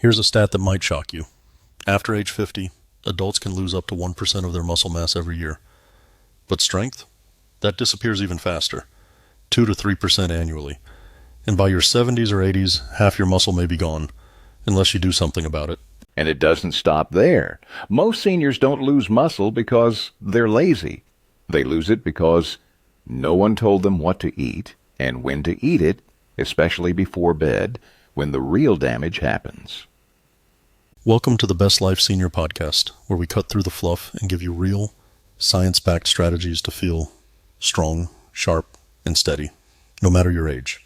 Here's a stat that might shock you. After age 50, adults can lose up to 1% of their muscle mass every year. But strength? That disappears even faster, 2 to 3% annually. And by your 70s or 80s, half your muscle may be gone, unless you do something about it. And it doesn't stop there. Most seniors don't lose muscle because they're lazy. They lose it because no one told them what to eat and when to eat it, especially before bed, when the real damage happens. Welcome to the Best Life Senior Podcast, where we cut through the fluff and give you real, science-backed strategies to feel strong, sharp, and steady, no matter your age.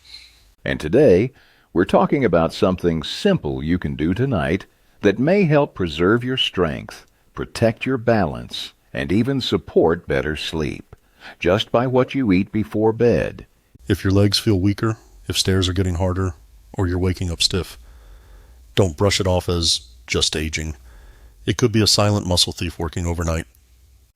And today, we're talking about something simple you can do tonight that may help preserve your strength, protect your balance, and even support better sleep, just by what you eat before bed. If your legs feel weaker, if stairs are getting harder, or you're waking up stiff, don't brush it off as just aging. It could be a silent muscle thief working overnight.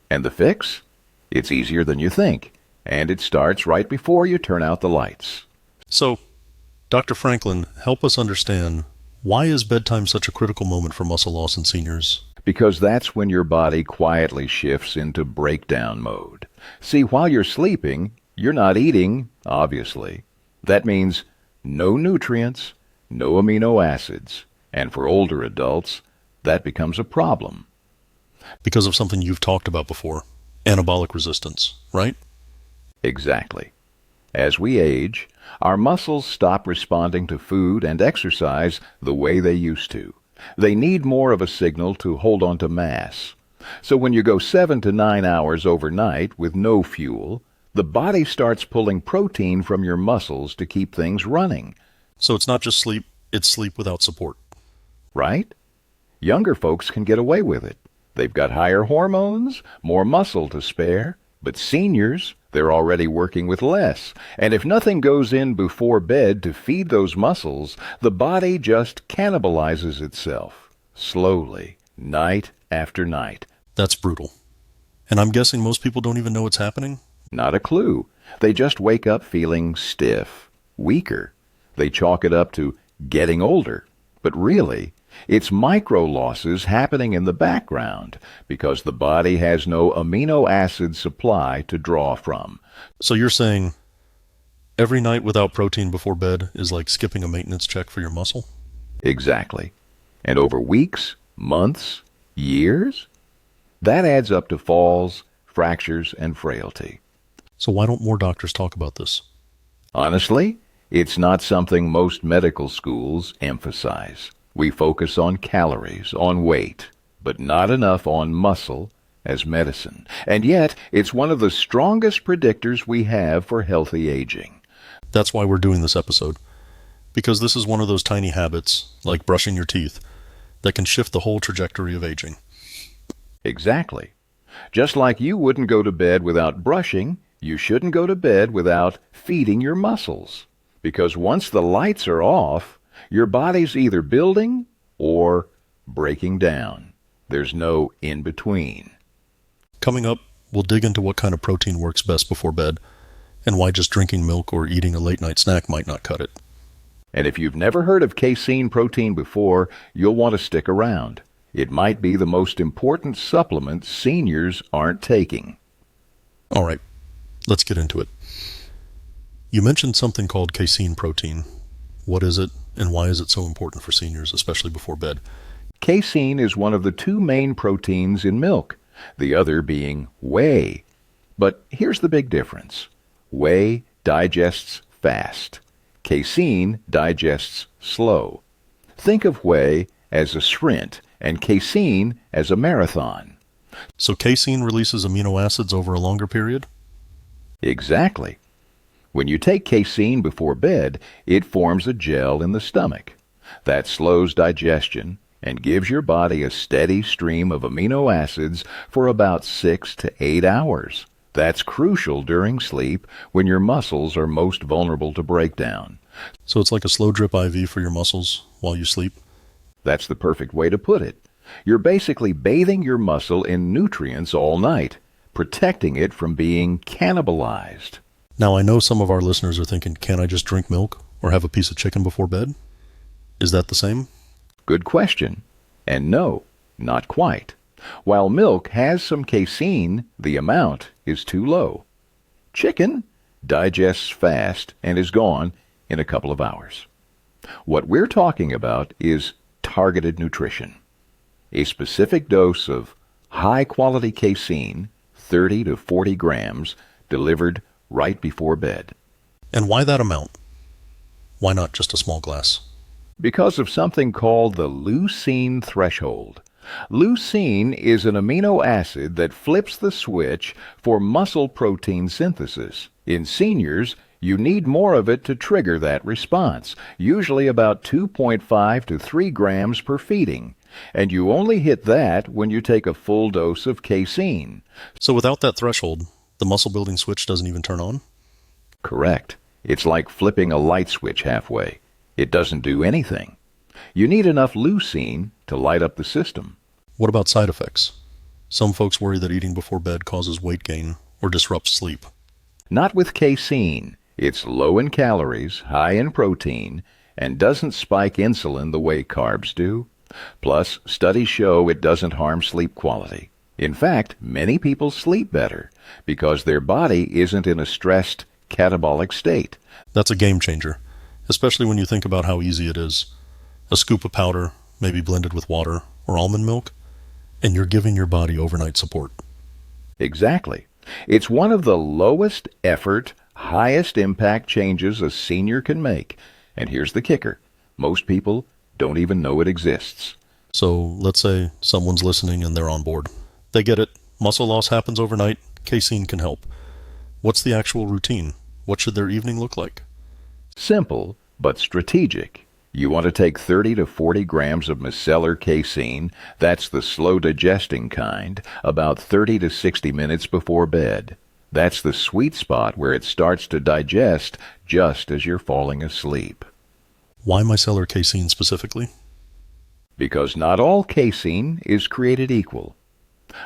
And the fix? It's easier than you think, and it starts right before you turn out the lights. So, Dr. Frankland, help us understand, why is bedtime such a critical moment for muscle loss in seniors? Because that's when your body quietly shifts into breakdown mode. See, while you're sleeping, you're not eating, obviously. That means no nutrients, no amino acids. And for older adults, that becomes a problem. Because of something you've talked about before, anabolic resistance, right? Exactly. As we age, our muscles stop responding to food and exercise the way they used to. They need more of a signal to hold on to mass. So when you go 7 to 9 hours overnight with no fuel, the body starts pulling protein from your muscles to keep things running. So it's not just sleep, it's sleep without support. Right? Younger folks can get away with it. They've got higher hormones, more muscle to spare. But seniors, they're already working with less. And if nothing goes in before bed to feed those muscles, the body just cannibalizes itself, slowly, night after night. That's brutal. And I'm guessing most people don't even know it's happening? Not a clue. They just wake up feeling stiff, weaker. They chalk it up to getting older. But really, it's micro losses happening in the background because the body has no amino acid supply to draw from. So you're saying every night without protein before bed is like skipping a maintenance check for your muscle? Exactly. And over weeks, months, years, that adds up to falls, fractures, and frailty. So why don't more doctors talk about this? Honestly, it's not something most medical schools emphasize. We focus on calories, on weight, but not enough on muscle as medicine. And yet, it's one of the strongest predictors we have for healthy aging. That's why we're doing this episode. Because this is one of those tiny habits, like brushing your teeth, that can shift the whole trajectory of aging. Exactly. Just like you wouldn't go to bed without brushing, you shouldn't go to bed without feeding your muscles. Because once the lights are off, your body's either building or breaking down. There's no in-between. Coming up, we'll dig into what kind of protein works best before bed, and why just drinking milk or eating a late-night snack might not cut it. And if you've never heard of casein protein before, you'll want to stick around. It might be the most important supplement seniors aren't taking. All right, let's get into it. You mentioned something called casein protein. What is it, and why is it so important for seniors, especially before bed? Casein is one of the two main proteins in milk, the other being whey. But here's the big difference. Whey digests fast. Casein digests slow. Think of whey as a sprint and casein as a marathon. So casein releases amino acids over a longer period? Exactly. When you take casein before bed, it forms a gel in the stomach. That slows digestion and gives your body a steady stream of amino acids for about 6 to 8 hours. That's crucial during sleep when your muscles are most vulnerable to breakdown. So it's like a slow drip IV for your muscles while you sleep? That's the perfect way to put it. You're basically bathing your muscle in nutrients all night, protecting it from being cannibalized. Now, I know some of our listeners are thinking, can't I just drink milk or have a piece of chicken before bed? Is that the same? Good question. And no, not quite. While milk has some casein, the amount is too low. Chicken digests fast and is gone in a couple of hours. What we're talking about is targeted nutrition. A specific dose of high-quality casein, 30 to 40 grams, delivered right before bed. And why that amount? Why not just a small glass? Because of something called the leucine threshold. Leucine is an amino acid that flips the switch for muscle protein synthesis. In seniors, you need more of it to trigger that response, usually about 2.5 to 3 grams per feeding. And you only hit that when you take a full dose of casein. So without that threshold, the muscle building switch doesn't even turn on? Correct. It's like flipping a light switch halfway. It doesn't do anything. You need enough leucine to light up the system. What about side effects? Some folks worry that eating before bed causes weight gain or disrupts sleep. Not with casein. It's low in calories, high in protein, and doesn't spike insulin the way carbs do. Plus, studies show it doesn't harm sleep quality. In fact, many people sleep better because their body isn't in a stressed catabolic state. That's a game changer, especially when you think about how easy it is. A scoop of powder, maybe blended with water or almond milk, and you're giving your body overnight support. Exactly. It's one of the lowest effort, highest impact changes a senior can make. And here's the kicker. Most people don't even know it exists. So let's say someone's listening and they're on board. They get it. Muscle loss happens overnight. Casein can help. What's the actual routine? What should their evening look like? Simple, but strategic. You want to take 30 to 40 grams of micellar casein, that's the slow digesting kind, about 30 to 60 minutes before bed. That's the sweet spot where it starts to digest just as you're falling asleep. Why micellar casein specifically? Because not all casein is created equal.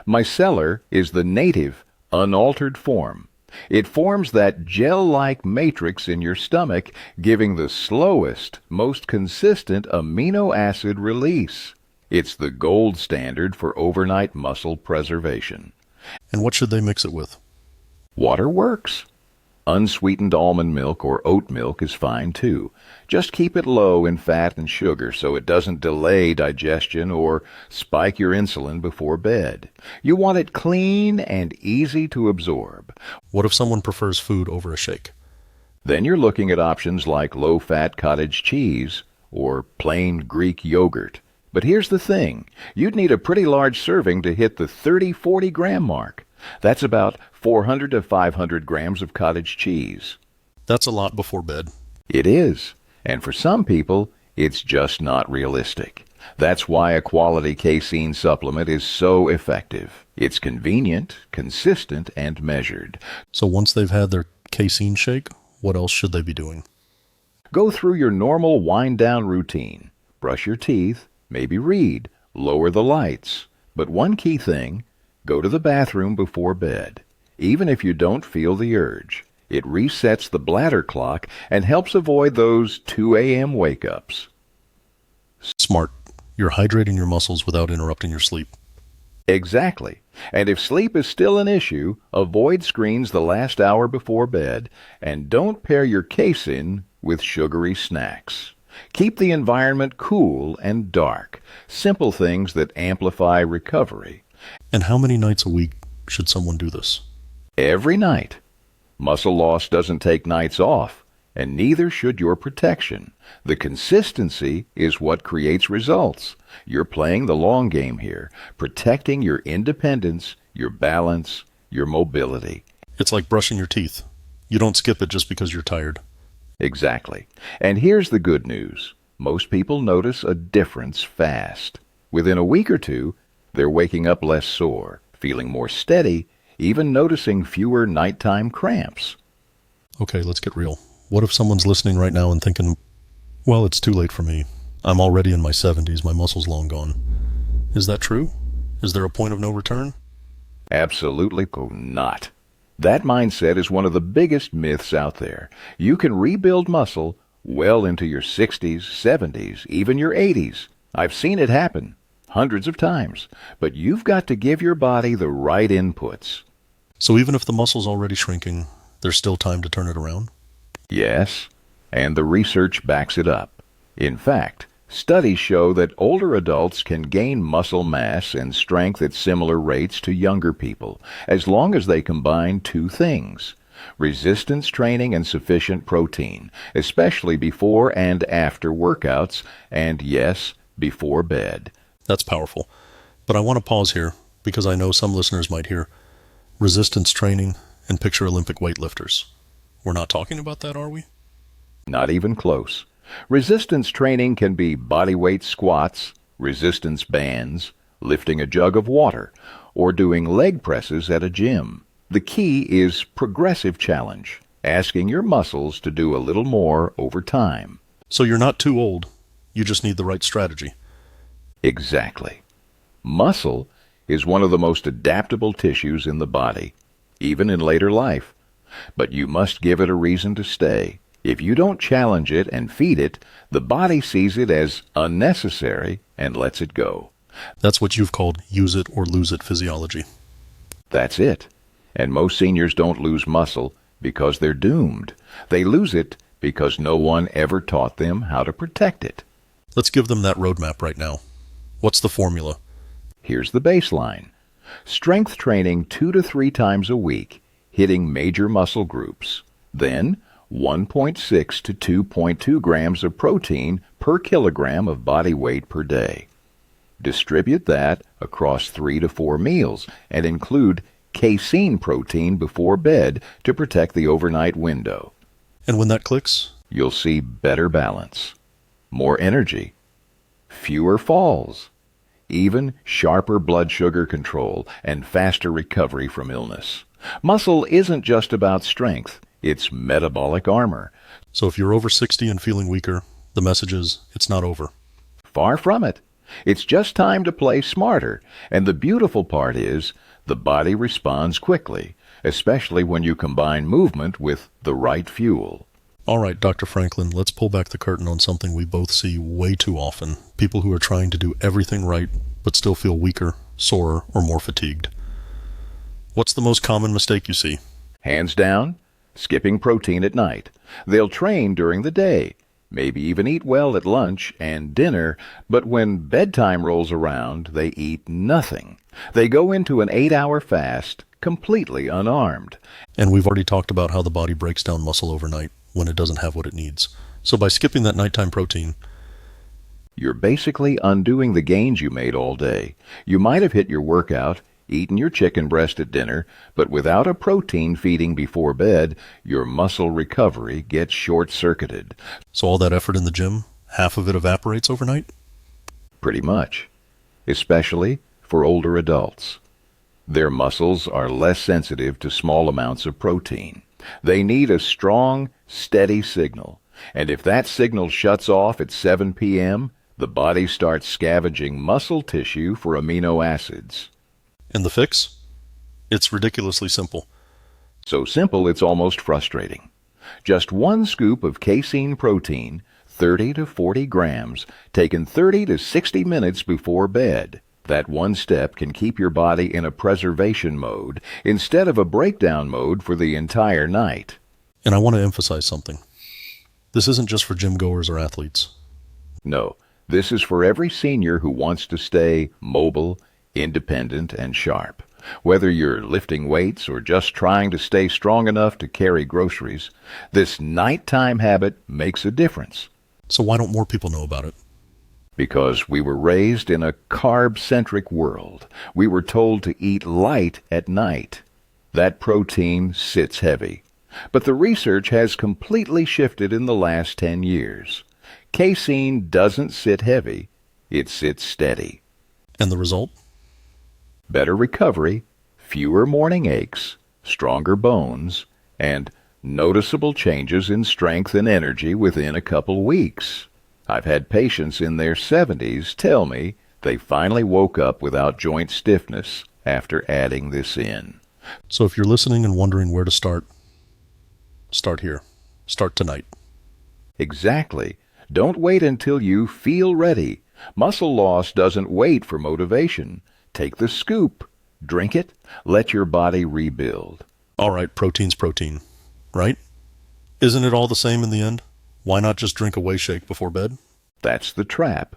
Micellar is the native, unaltered form. It forms that gel-like matrix in your stomach, giving the slowest, most consistent amino acid release. It's the gold standard for overnight muscle preservation. And what should they mix it with? Water works. Unsweetened almond milk or oat milk is fine too. Just keep it low in fat and sugar so it doesn't delay digestion or spike your insulin before bed. You want it clean and easy to absorb. What if someone prefers food over a shake? Then you're looking at options like low-fat cottage cheese or plain Greek yogurt. But here's the thing. You'd need a pretty large serving to hit the 30-40 gram mark. That's about 400 to 500 grams of cottage cheese. That's a lot before bed. It is. And for some people, it's just not realistic. That's why a quality casein supplement is so effective. It's convenient, consistent, and measured. So once they've had their casein shake, what else should they be doing? Go through your normal wind-down routine. Brush your teeth, maybe read, lower the lights. But one key thing, go to the bathroom before bed. Even if you don't feel the urge, it resets the bladder clock and helps avoid those 2 a.m. wake-ups. Smart. You're hydrating your muscles without interrupting your sleep. Exactly. And if sleep is still an issue, avoid screens the last hour before bed, and don't pair your casein with sugary snacks. Keep the environment cool and dark. Simple things that amplify recovery. And how many nights a week should someone do this? Every night. Muscle loss doesn't take nights off, and neither should your protection. The consistency is what creates results. You're playing the long game here, protecting your independence, your balance, your mobility. It's like brushing your teeth. You don't skip it just because you're tired. Exactly. And here's the good news. Most people notice a difference fast. Within a week or two, they're waking up less sore, feeling more steady, even noticing fewer nighttime cramps. Okay, let's get real. What if someone's listening right now and thinking, well, it's too late for me. I'm already in my 70s. My muscle's long gone. Is that true? Is there a point of no return? Absolutely not. That mindset is one of the biggest myths out there. You can rebuild muscle well into your 60s, 70s, even your 80s. I've seen it happen hundreds of times, but you've got to give your body the right inputs. So even if the muscle's already shrinking, there's still time to turn it around? Yes, and the research backs it up. In fact, studies show that older adults can gain muscle mass and strength at similar rates to younger people, as long as they combine two things: resistance training and sufficient protein, especially before and after workouts, and yes, before bed. That's powerful. But I want to pause here because I know some listeners might hear resistance training and picture Olympic weightlifters. We're not talking about that, are we? Not even close. Resistance training can be bodyweight squats, resistance bands, lifting a jug of water, or doing leg presses at a gym. The key is progressive challenge, asking your muscles to do a little more over time. So you're not too old. You just need the right strategy. Exactly. Muscle is one of the most adaptable tissues in the body, even in later life. But you must give it a reason to stay. If you don't challenge it and feed it, the body sees it as unnecessary and lets it go. That's what you've called use it or lose it physiology. That's it. And most seniors don't lose muscle because they're doomed. They lose it because no one ever taught them how to protect it. Let's give them that roadmap right now. What's the formula? Here's the baseline. Strength training 2 to 3 times a week, hitting major muscle groups. Then 1.6 to 2.2 grams of protein per kilogram of body weight per day. Distribute that across 3 to 4 meals and include casein protein before bed to protect the overnight window. And when that clicks? You'll see better balance, more energy, fewer falls, even sharper blood sugar control and faster recovery from illness. Muscle isn't just about strength, it's metabolic armor. So if you're over 60 and feeling weaker, the message is it's not over. Far from it. It's just time to play smarter. And the beautiful part is the body responds quickly, especially when you combine movement with the right fuel. All right, Dr. Frankland, let's pull back the curtain on something we both see way too often. People who are trying to do everything right, but still feel weaker, sorer, or more fatigued. What's the most common mistake you see? Hands down, skipping protein at night. They'll train during the day, maybe even eat well at lunch and dinner, but when bedtime rolls around, they eat nothing. They go into an 8-hour fast, completely unarmed. And we've already talked about how the body breaks down muscle overnight when it doesn't have what it needs. So by skipping that nighttime protein, you're basically undoing the gains you made all day. You might have hit your workout, eaten your chicken breast at dinner, but without a protein feeding before bed, your muscle recovery gets short-circuited. So all that effort in the gym, half of it evaporates overnight? Pretty much, especially for older adults. Their muscles are less sensitive to small amounts of protein. They need a strong, steady signal. And if that signal shuts off at 7 p.m., the body starts scavenging muscle tissue for amino acids. And the fix? It's ridiculously simple. So simple it's almost frustrating. Just 1 scoop of casein protein, 30 to 40 grams, taken 30 to 60 minutes before bed. That one step can keep your body in a preservation mode instead of a breakdown mode for the entire night. And I want to emphasize something. This isn't just for gym goers or athletes. No, this is for every senior who wants to stay mobile, independent, and sharp. Whether you're lifting weights or just trying to stay strong enough to carry groceries, this nighttime habit makes a difference. So why don't more people know about it? Because we were raised in a carb-centric world. We were told to eat light at night. That protein sits heavy. But the research has completely shifted in the last 10 years. Casein doesn't sit heavy, it sits steady. And the result? Better recovery, fewer morning aches, stronger bones, and noticeable changes in strength and energy within a couple weeks. I've had patients in their 70s tell me they finally woke up without joint stiffness after adding this in. So if you're listening and wondering where to start here. Start tonight. Exactly. Don't wait until you feel ready. Muscle loss doesn't wait for motivation. Take the scoop, drink it, let your body rebuild. All right, protein's protein, right? Isn't it all the same in the end? Why not just drink a whey shake before bed? That's the trap.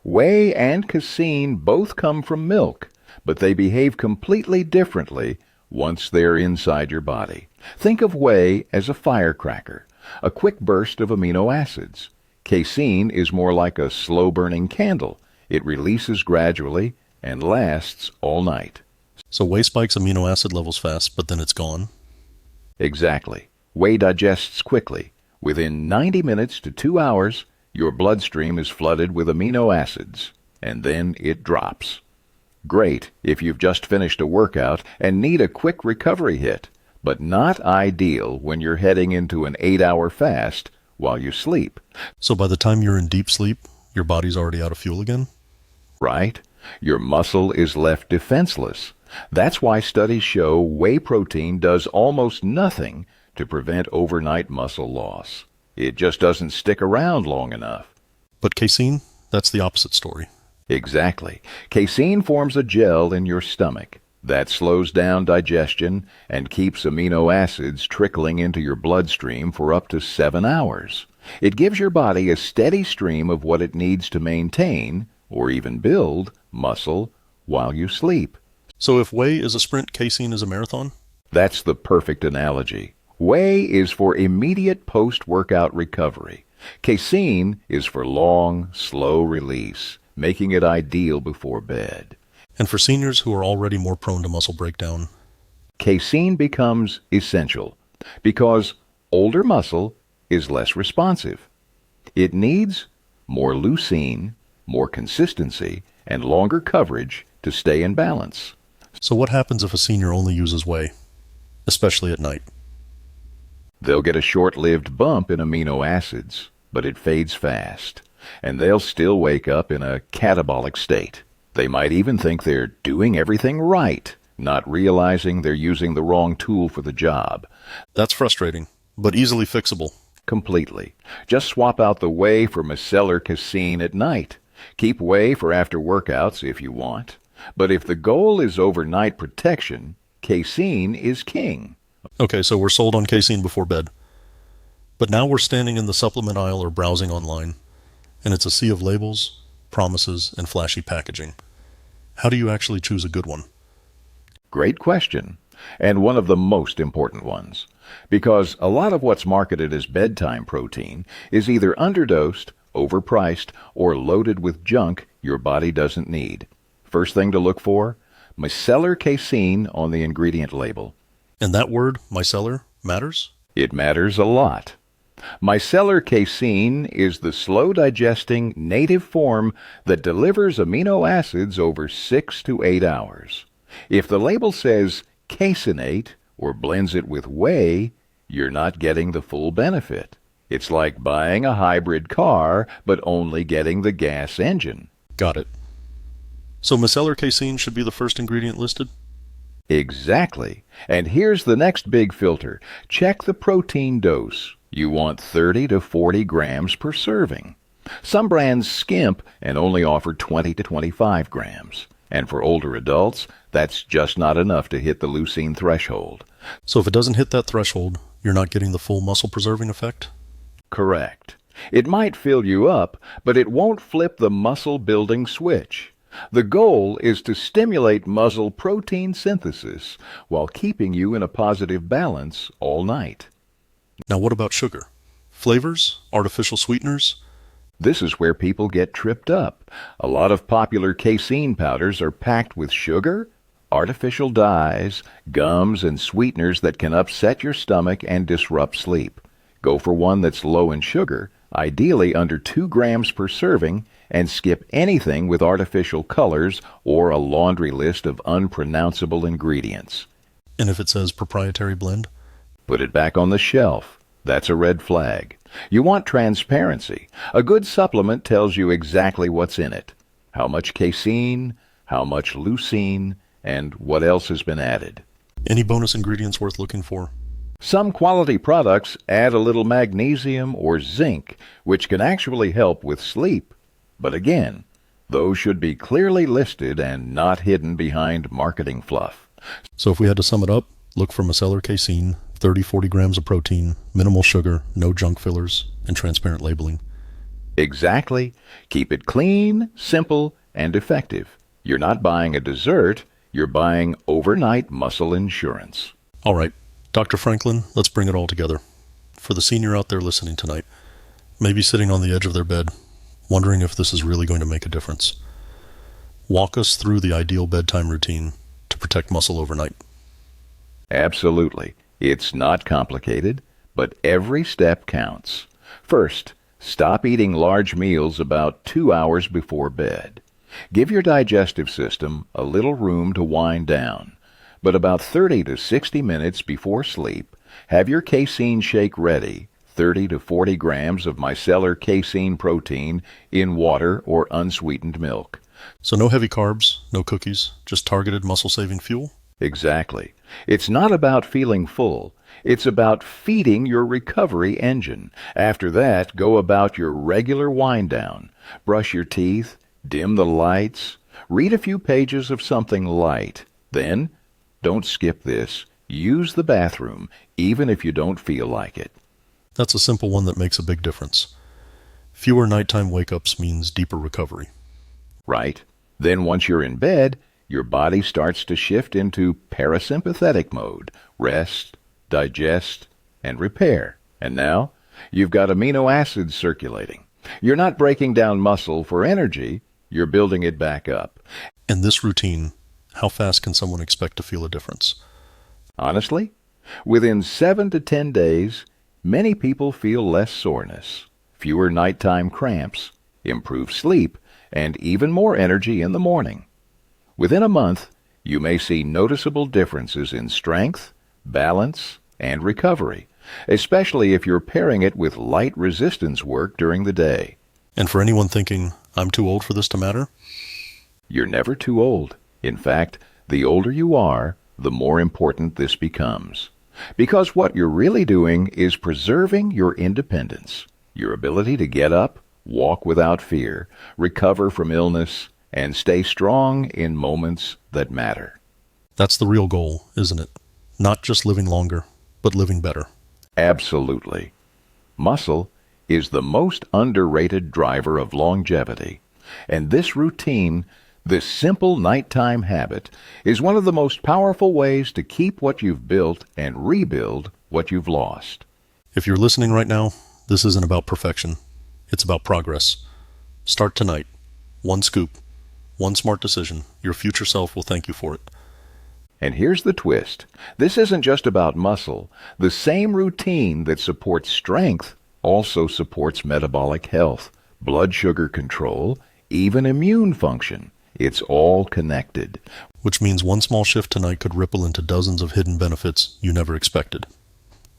Whey and casein both come from milk, but they behave completely differently once they're inside your body. Think of whey as a firecracker, a quick burst of amino acids. Casein is more like a slow-burning candle. It releases gradually and lasts all night. So whey spikes amino acid levels fast, but then it's gone? Exactly. Whey digests quickly. Within 90 minutes to 2 hours, your bloodstream is flooded with amino acids, and then it drops. Great if you've just finished a workout and need a quick recovery hit, but not ideal when you're heading into an 8-hour fast while you sleep. So by the time you're in deep sleep, your body's already out of fuel again? Right? Your muscle is left defenseless. That's why studies show whey protein does almost nothing to prevent overnight muscle loss. It just doesn't stick around long enough. But casein, that's the opposite story. Exactly. Casein forms a gel in your stomach that slows down digestion and keeps amino acids trickling into your bloodstream for up to 7 hours. It gives your body a steady stream of what it needs to maintain, or even build, muscle while you sleep. So if whey is a sprint, casein is a marathon? That's the perfect analogy. Whey is for immediate post-workout recovery. Casein is for long, slow release, making it ideal before bed. And for seniors who are already more prone to muscle breakdown? Casein becomes essential because older muscle is less responsive. It needs more leucine, more consistency, and longer coverage to stay in balance. So what happens if a senior only uses whey, especially at night? They'll get a short-lived bump in amino acids, but it fades fast, and they'll still wake up in a catabolic state. They might even think they're doing everything right, not realizing they're using the wrong tool for the job. That's frustrating, but easily fixable. Completely. Just swap out the whey for micellar casein at night. Keep whey for after workouts if you want. But if the goal is overnight protection, casein is king. Okay, so we're sold on casein before bed. But now we're standing in the supplement aisle or browsing online, and it's a sea of labels, promises, and flashy packaging. How do you actually choose a good one? Great question, and one of the most important ones. Because a lot of what's marketed as bedtime protein is either underdosed, overpriced, or loaded with junk your body doesn't need. First thing to look for, micellar casein on the ingredient label. And that word, micellar, matters? It matters a lot. Micellar casein is the slow-digesting native form that delivers amino acids over 6 to 8 hours. If the label says caseinate or blends it with whey, you're not getting the full benefit. It's like buying a hybrid car, but only getting the gas engine. Got it. So micellar casein should be the first ingredient listed? Exactly. And here's the next big filter. Check the protein dose. You want 30 to 40 grams per serving. Some brands skimp and only offer 20 to 25 grams. And for older adults, that's just not enough to hit the leucine threshold. So if it doesn't hit that threshold, you're not getting the full muscle-preserving effect? Correct. It might fill you up, but it won't flip the muscle-building switch. The goal is to stimulate muscle protein synthesis while keeping you in a positive balance all night. Now what about sugar? Flavors? Artificial sweeteners? This is where people get tripped up. A lot of popular casein powders are packed with sugar, artificial dyes, gums, and sweeteners that can upset your stomach and disrupt sleep. Go for one that's low in sugar, ideally under 2 grams per serving, and skip anything with artificial colors or a laundry list of unpronounceable ingredients. And if it says proprietary blend? Put it back on the shelf. That's a red flag. You want transparency. A good supplement tells you exactly what's in it. How much casein, how much leucine, and what else has been added. Any bonus ingredients worth looking for? Some quality products add a little magnesium or zinc, which can actually help with sleep. But again, Those should be clearly listed and not hidden behind marketing fluff. So if we had to sum it up, look for micellar casein, 30-40 grams of protein, minimal sugar, no junk fillers, and transparent labeling. Exactly. Keep it clean, simple, and effective. You're not buying a dessert, you're buying overnight muscle insurance. All right, Dr. Franklin, let's bring it all together. For the senior out there listening tonight, maybe sitting on the edge of their bed, wondering if this is really going to make a difference. Walk us through the ideal bedtime routine to protect muscle overnight. Absolutely. It's not complicated, but every step counts. First, stop eating large meals about 2 hours before bed. Give your digestive system a little room to wind down. But about 30 to 60 minutes before sleep, have your casein shake ready, 30 to 40 grams of micellar casein protein in water or unsweetened milk. So no heavy carbs, no cookies, just targeted muscle-saving fuel? Exactly. It's not about feeling full. It's about feeding your recovery engine. After that, go about your regular wind down. Brush your teeth, dim the lights, read a few pages of something light. Then, don't skip this. Use the bathroom, even if you don't feel like it. That's a simple one that makes a big difference. Fewer nighttime wake-ups means deeper recovery. Right. Then once you're in bed, your body starts to shift into parasympathetic mode. Rest, digest, and repair. And now, you've got amino acids circulating. You're not breaking down muscle for energy, you're building it back up. And this routine, how fast can someone expect to feel a difference? Honestly, within 7 to 10 days, many people feel less soreness, fewer nighttime cramps, improved sleep, and even more energy in the morning. Within a month, you may see noticeable differences in strength, balance, and recovery, especially if you're pairing it with light resistance work during the day. And for anyone thinking, I'm too old for this to matter? You're never too old. In fact, the older you are, the more important this becomes. Because what you're really doing is preserving your independence, your ability to get up, walk without fear, recover from illness, and stay strong in moments that matter. That's the real goal, isn't it? Not just living longer, but living better. Absolutely. Muscle is the most underrated driver of longevity, and this routine, this simple nighttime habit, is one of the most powerful ways to keep what you've built and rebuild what you've lost. If you're listening right now, this isn't about perfection. It's about progress. Start tonight. One scoop, one smart decision. Your future self will thank you for it. And here's the twist. This isn't just about muscle. The same routine that supports strength also supports metabolic health, blood sugar control, even immune function. It's all connected. Which means one small shift tonight could ripple into dozens of hidden benefits you never expected.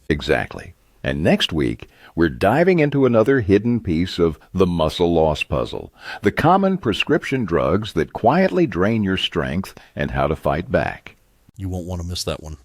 Exactly. And next week, we're diving into another hidden piece of the muscle loss puzzle, the common prescription drugs that quietly drain your strength and how to fight back. You won't want to miss that one.